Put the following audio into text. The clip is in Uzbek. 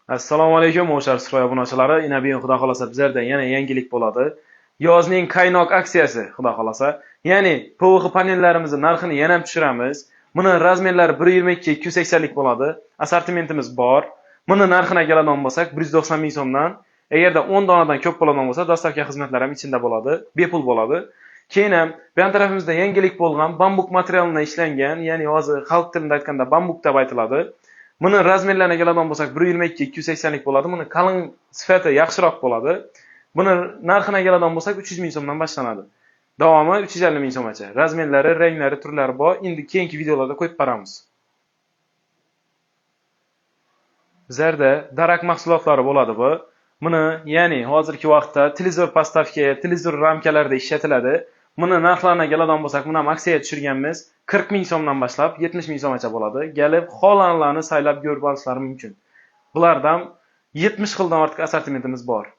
Assalomu alaykum o'shar Sifroy obunachilari. Inabiyin xudo xolasa bizlarda yana yangilik bo'ladi. Yozning qaynoq aksiyasi xudo xolasa. Ya'ni PVX panellarimizni narxini yana ham tushiramiz. Buni razmerlari 122 280 lik bo'ladi. Assortimentimiz bor. Buni narxini keladigan bo'lsak 190 ming so'mdan. Agarda 10 donadan ko'p bo'ladigan bo'lsa, dostavka xizmatlari ham ichida bo'ladi, bepul bo'ladi. Keyin ham bu yon tarafimizda yangilik bo'lgan bambuk materialidan ishlangan, ya'ni hozir xalq tilida aytganda bambuk deb aytiladi. Buni razmerlariga keladigan bo'lsak 122 280 lik bo'ladi. Buni qalin sifati yaxshiroq bo'ladi. Buni narxini keladigan bo'lsak 300 ming so'mdan boshlanadi. Davomi 350 ming so'mgacha. Razmerlari, ranglari, turlari bor. Endi keyingi videolarda qo'yib boramiz. Bizlarda darak mahsulotlari bo'ladi bu. Buni, ya'ni hozirgi vaqtda televizor postavka, televizor ramkalarida ishlatiladi. Buni narxlarini keladigan bo'lsak, buni ham aksiyaga tushirganmiz. 40 ming so'mdan boshlab 70 ming so'mgacha bo'ladi. Kelib, xohlaganlarni saylab ko'rib olishlari mumkin. Bulardan 70 xildan ortiq assortimentimiz bor.